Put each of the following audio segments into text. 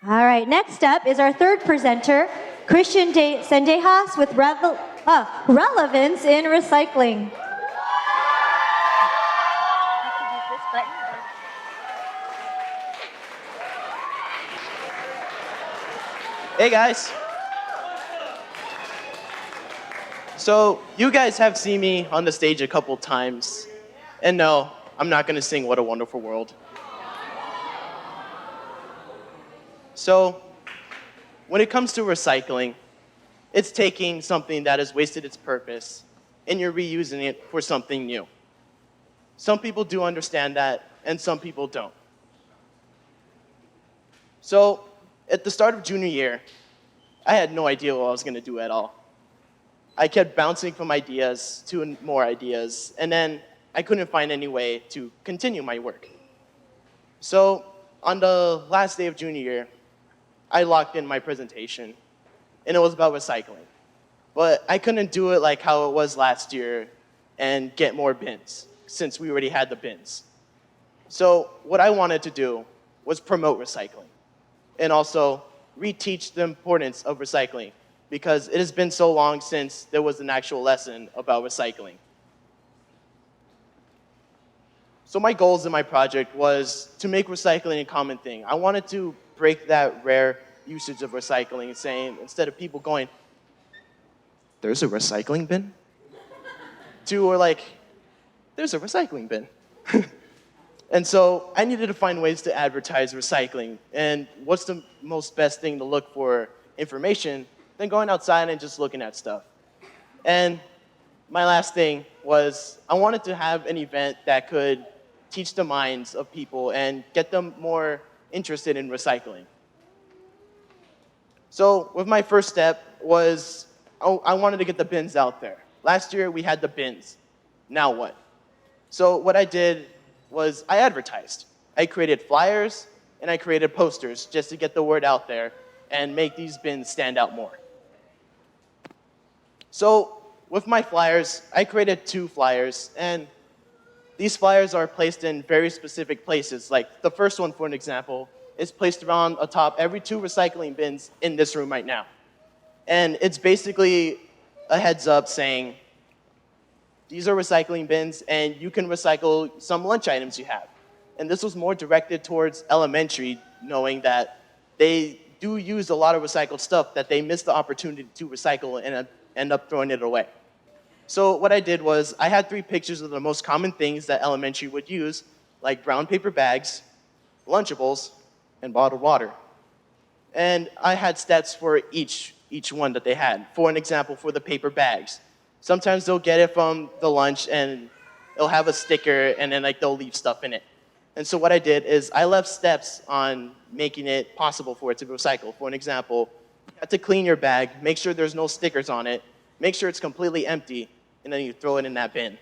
All right, next up is our third presenter, Christian Cendejas with Relevance in Recycling. Hey guys. So you guys have seen me on the stage a couple times. And no, I'm not gonna sing What a Wonderful World. So when it comes to recycling, it's taking something that has wasted its purpose and you're reusing it for something new. Some people do understand that and some people don't. So at the start of junior year, I had no idea what I was gonna do at all. I kept bouncing from ideas to more ideas, and then I couldn't find any way to continue my work. So on the last day of junior year, I locked in my presentation, and it was about recycling. But I couldn't do it like how it was last year and get more bins, since we already had the bins. So what I wanted to do was promote recycling, and also reteach the importance of recycling, because it has been so long since there was an actual lesson about recycling. So my goals in my project was to make recycling a common thing. I wanted to break that rare usage of recycling, saying, instead of people going, "There's a recycling bin?" to, or like, "There's a recycling bin." And so I needed to find ways to advertise recycling. And what's the most best thing to look for information than going outside and just looking at stuff? And my last thing was I wanted to have an event that could teach the minds of people and get them more interested in recycling. So with my first step was I wanted to get the bins out there. Last year we had the bins. Now what? So what I did was I advertised. I created flyers and I created posters just to get the word out there and make these bins stand out more. So with my flyers, I created 2 flyers, and these flyers are placed in very specific places. Like the first one, for an example, is placed around atop every 2 recycling bins in this room right now. And it's basically a heads up saying, these are recycling bins, and you can recycle some lunch items you have. And this was more directed towards elementary, knowing that they do use a lot of recycled stuff that they miss the opportunity to recycle and end up throwing it away. So what I did was I had 3 pictures of the most common things that elementary would use, like brown paper bags, Lunchables, and bottled water. And I had stats for each one that they had. For an example, for the paper bags. Sometimes they'll get it from the lunch and it'll have a sticker and then they'll leave stuff in it. And so what I did is I left steps on making it possible for it to be recycled. For an example, you have to clean your bag, make sure there's no stickers on it, make sure it's completely empty, and then you throw it in that bin.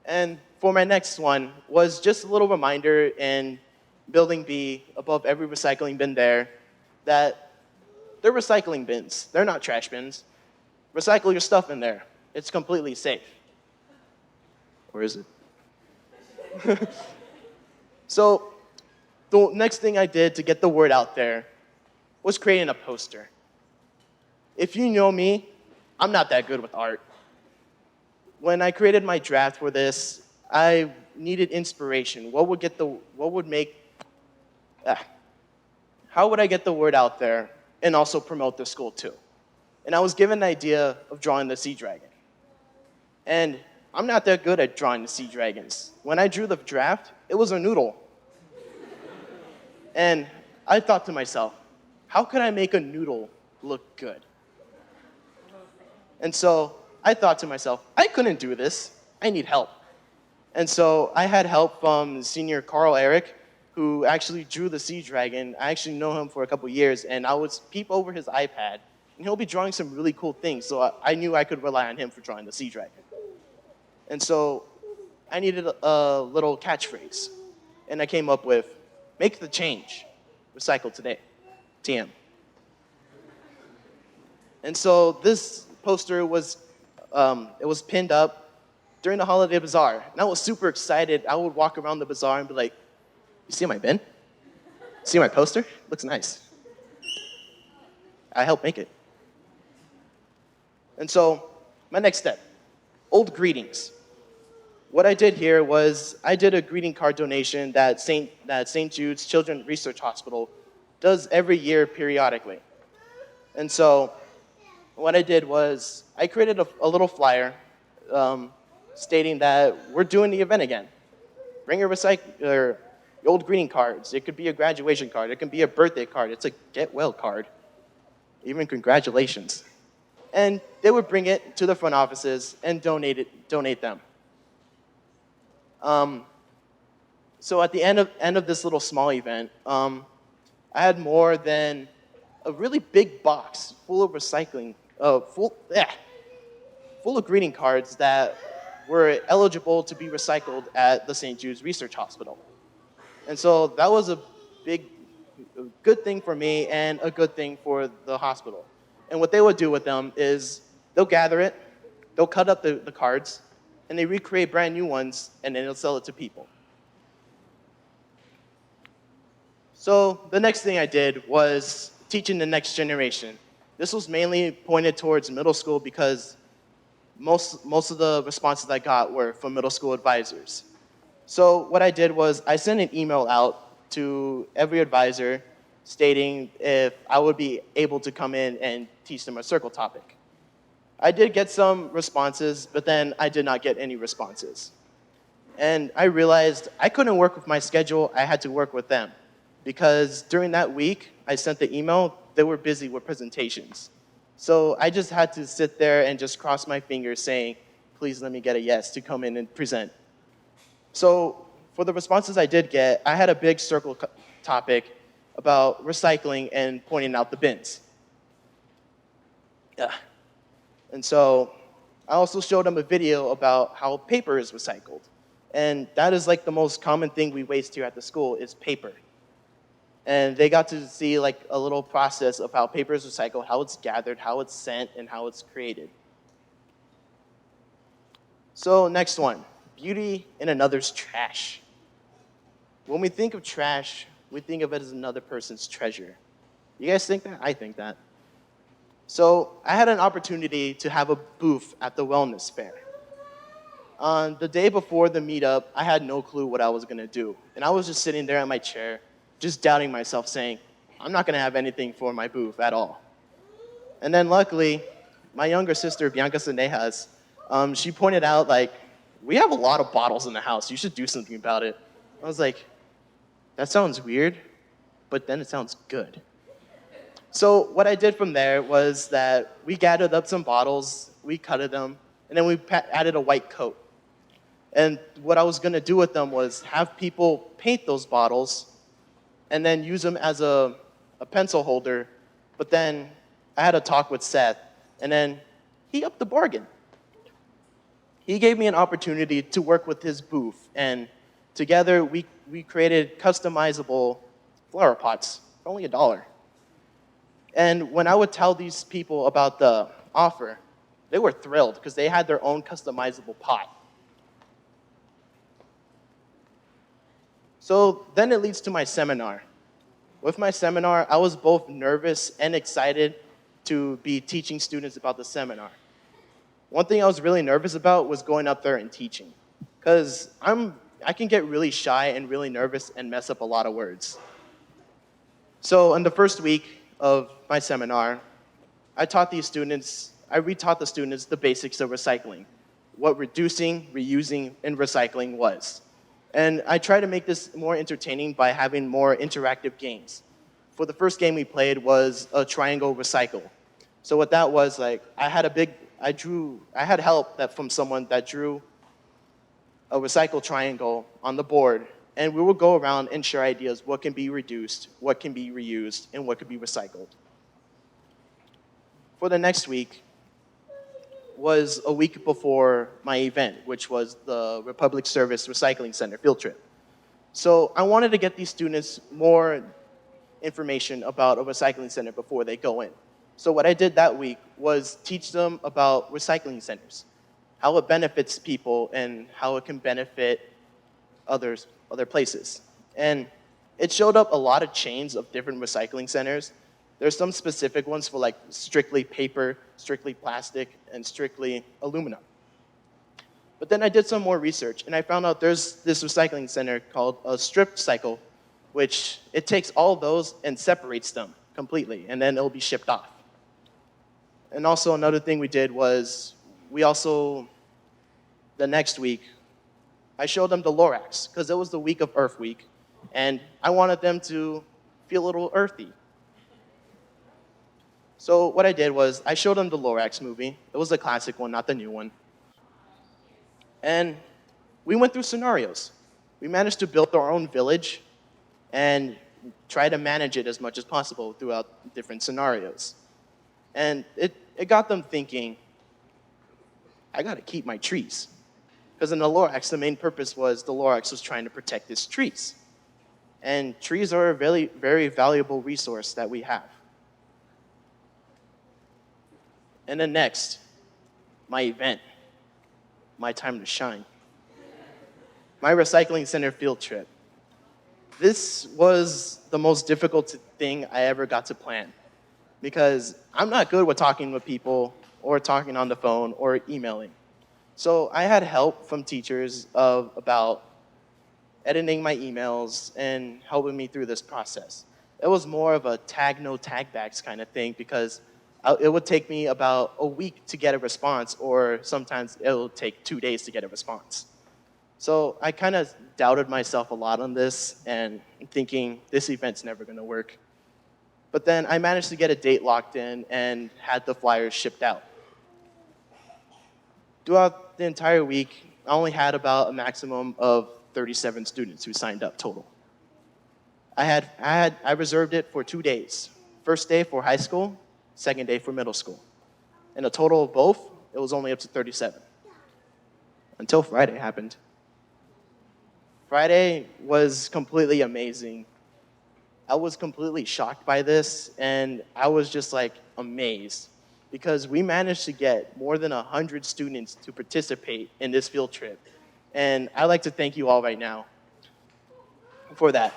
And for my next one was just a little reminder in Building B, above every recycling bin there, that they're recycling bins. They're not trash bins. Recycle your stuff in there. It's completely safe. Or is it? So the next thing I did to get the word out there was creating a poster. If you know me, I'm not that good with art. When I created my draft for this, I needed inspiration. How would I get the word out there and also promote the school too? And I was given an idea of drawing the sea dragon. And I'm not that good at drawing the sea dragons. When I drew the draft, it was a noodle. And I thought to myself, how could I make a noodle look good? And so I thought to myself, I couldn't do this. I need help. And so I had help from senior Carl Eric, who actually drew the sea dragon. I actually know him for a couple years, and I would peep over his iPad, and he'll be drawing some really cool things, so I knew I could rely on him for drawing the sea dragon. And so I needed a little catchphrase, and I came up with, make the change, recycle today, TM. And so this poster was, it was pinned up during the holiday bazaar, and I was super excited. I would walk around the bazaar and be like, you see my bin? See my poster? Looks nice. I helped make it. And so, my next step, old greetings. What I did here was I did a greeting card donation that St. Jude's Children's Research Hospital does every year periodically. And so what I did was I created a little flyer stating that we're doing the event again. Bring your your old greeting cards. It could be a graduation card. It can be a birthday card. It's a get well card. Even congratulations. And they would bring it to the front offices and donate them. So at the end of this little small event, I had more than a really big box full of full of greeting cards that were eligible to be recycled at the St. Jude's Research Hospital. And so that was a good thing for me and a good thing for the hospital. And what they would do with them is they'll gather it, they'll cut up the cards, and they recreate brand new ones, and then they'll sell it to people. So the next thing I did was teaching the next generation. This was mainly pointed towards middle school because most of the responses I got were from middle school advisors. So what I did was I sent an email out to every advisor stating if I would be able to come in and teach them a circle topic. I did get some responses, but then I did not get any responses. And I realized I couldn't work with my schedule, I had to work with them. Because during that week, I sent the email, they were busy with presentations. So I just had to sit there and just cross my fingers saying, please let me get a yes to come in and present. So for the responses I did get, I had a big circle topic about recycling and pointing out the bins. Yeah. And so I also showed them a video about how paper is recycled. And that is like the most common thing we waste here at the school is paper. And they got to see like a little process of how paper is recycled, how it's gathered, how it's sent, and how it's created. So next one, beauty in another's trash. When we think of trash, we think of it as another person's treasure. You guys think that? I think that. So I had an opportunity to have a booth at the wellness fair. On the day before the meetup, I had no clue what I was gonna do. And I was just sitting there in my chair, just doubting myself, saying, I'm not gonna have anything for my booth at all. And then luckily, my younger sister, Christian Cendejas, she pointed out, like, we have a lot of bottles in the house. You should do something about it. I was like, that sounds weird, but then it sounds good. So what I did from there was that we gathered up some bottles, we cutted them, and then we added a white coat. And what I was gonna do with them was have people paint those bottles and then use them as a pencil holder. But then I had a talk with Seth, and then he upped the bargain. He gave me an opportunity to work with his booth, and together we created customizable flower pots for only $1. And when I would tell these people about the offer, they were thrilled because they had their own customizable pot. So then it leads to my seminar. With my seminar, I was both nervous and excited to be teaching students about the seminar. One thing I was really nervous about was going up there and teaching, because I can get really shy and really nervous and mess up a lot of words. So in the first week of my seminar, I retaught the students the basics of recycling, what reducing, reusing, and recycling was. And I tried to make this more entertaining by having more interactive games. For the first game we played was a triangle recycle. So what that was, like, I had help from someone that drew a recycle triangle on the board, and we would go around and share ideas, what can be reduced, what can be reused, and what can be recycled. For the next week was a week before my event, which was the Republic Service Recycling Center field trip. So I wanted to get these students more information about a recycling center before they go in. So what I did that week was teach them about recycling centers, how it benefits people and how it can benefit other places. And it showed up a lot of chains of different recycling centers There's some specific ones for like strictly paper, strictly plastic, and strictly aluminum. But then I did some more research, and I found out there's this recycling center called a strip cycle, which it takes all those and separates them completely, and then it'll be shipped off. And also another thing we did was the next week, I showed them the Lorax, because it was the week of Earth Week, and I wanted them to feel a little earthy. So what I did was I showed them the Lorax movie. It was the classic one, not the new one. And we went through scenarios. We managed to build our own village and try to manage it as much as possible throughout different scenarios. And it got them thinking, I gotta keep my trees. Because in the Lorax, the main purpose was the Lorax was trying to protect its trees. And trees are a very, very valuable resource that we have. And then next, my event, my time to shine. My recycling center field trip. This was the most difficult thing I ever got to plan because I'm not good with talking with people or talking on the phone or emailing. So I had help from teachers about editing my emails and helping me through this process. It was more of a tag no tag backs kind of thing because it would take me about a week to get a response, or sometimes it will take 2 days to get a response. So I kind of doubted myself a lot on this and thinking this event's never going to work. But then I managed to get a date locked in and had the flyers shipped out. Throughout the entire week, I only had about a maximum of 37 students who signed up total. I reserved it for 2 days. First day for high school, second day for middle school. And a total of both, it was only up to 37. Until Friday happened. Friday was completely amazing. I was completely shocked by this, and I was just like amazed because we managed to get more than 100 students to participate in this field trip. And I'd like to thank you all right now for that.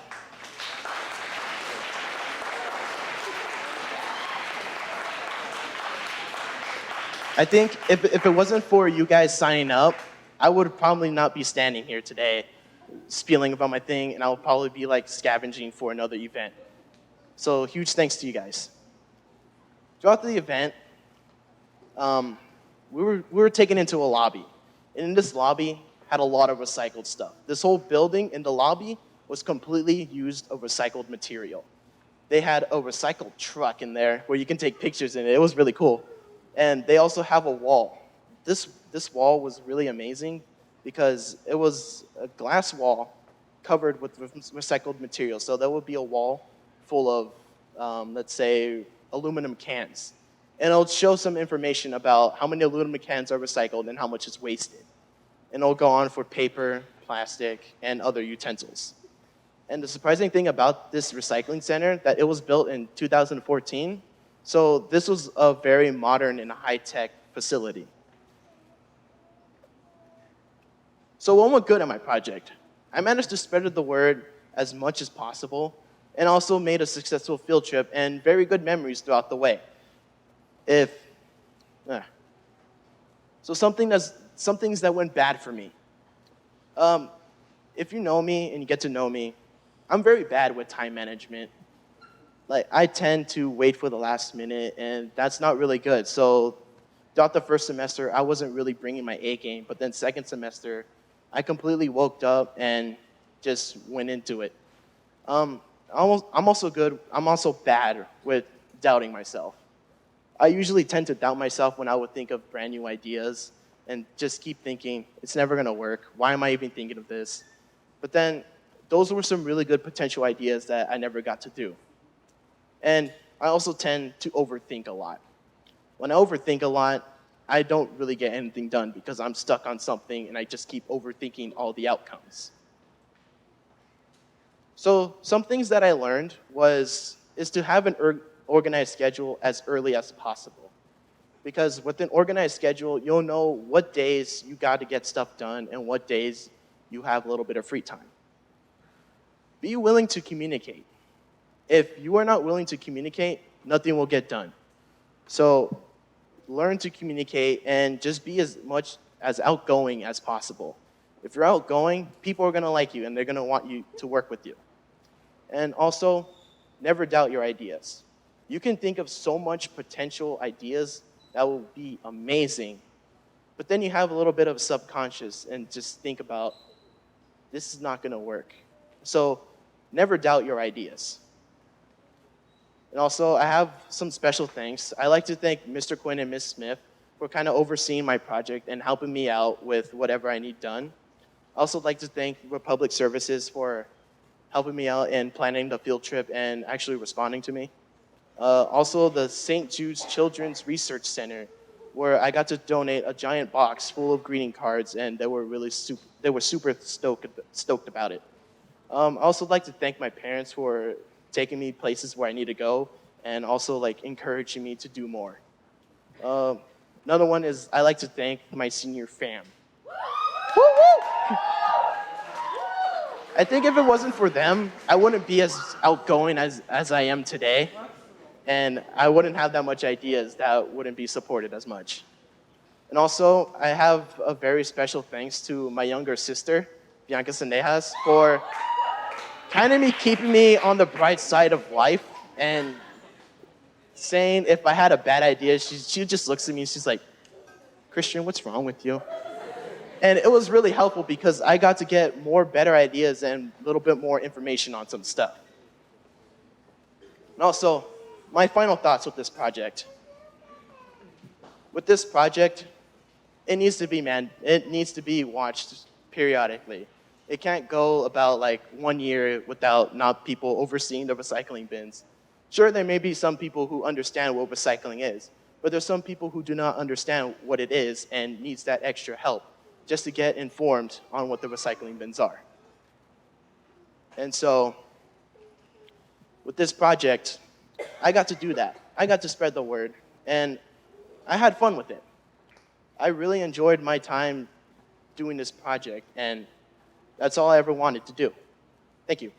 I think if it wasn't for you guys signing up, I would probably not be standing here today spieling about my thing, and I would probably be like scavenging for another event. So huge thanks to you guys. Throughout the event, we were taken into a lobby. And in this lobby had a lot of recycled stuff. This whole building in the lobby was completely used of recycled material. They had a recycled truck in there where you can take pictures in it. It was really cool. And they also have a wall. This wall was really amazing because it was a glass wall covered with recycled material. So there would be a wall full of, let's say, aluminum cans. And it'll show some information about how many aluminum cans are recycled and how much is wasted. And it'll go on for paper, plastic, and other utensils. And the surprising thing about this recycling center, that it was built in 2014. So this was a very modern and high-tech facility. So what went good at my project? I managed to spread the word as much as possible and also made a successful field trip and very good memories throughout the way. So some things that went bad for me. If you know me and you get to know me, I'm very bad with time management. Like, I tend to wait for the last minute, and that's not really good. So throughout the first semester, I wasn't really bringing my A game, but then second semester, I completely woke up and just went into it. I'm also bad with doubting myself. I usually tend to doubt myself when I would think of brand new ideas and just keep thinking, it's never gonna work. Why am I even thinking of this? But then those were some really good potential ideas that I never got to do. And I also tend to overthink a lot. When I overthink a lot, I don't really get anything done because I'm stuck on something and I just keep overthinking all the outcomes. So some things that I learned is to have an organized schedule as early as possible. Because with an organized schedule, you'll know what days you got to get stuff done and what days you have a little bit of free time. Be willing to communicate. If you are not willing to communicate, nothing will get done. So learn to communicate and just be as much as outgoing as possible. If you're outgoing, people are gonna like you and they're gonna want you to work with you. And also, never doubt your ideas. You can think of so much potential ideas that will be amazing, but then you have a little bit of subconscious and just think about, this is not gonna work. So never doubt your ideas. And also, I have some special thanks. I like to thank Mr. Quinn and Ms. Smith for kind of overseeing my project and helping me out with whatever I need done. I also like to thank Republic Services for helping me out in planning the field trip and actually responding to me. Also, the St. Jude's Children's Research Center, where I got to donate a giant box full of greeting cards, and they were super stoked about it. I also like to thank my parents for taking me places where I need to go, and also like encouraging me to do more. Another one is I like to thank my senior fam. Woo woo! I think if it wasn't for them, I wouldn't be as outgoing as I am today, and I wouldn't have that much ideas that wouldn't be supported as much. And also, I have a very special thanks to my younger sister, Bianca Cendejas, for kind of keeping me on the bright side of life and saying if I had a bad idea, she just looks at me and she's like, Christian, what's wrong with you? And it was really helpful because I got to get more better ideas and a little bit more information on some stuff. And also, my final thoughts with this project. With this project, it needs to be watched periodically. It can't go about like 1 year without not people overseeing the recycling bins. Sure, there may be some people who understand what recycling is, but there's some people who do not understand what it is and needs that extra help just to get informed on what the recycling bins are. And so, with this project, I got to do that. I got to spread the word, and I had fun with it. I really enjoyed my time doing this project, and that's all I ever wanted to do. Thank you.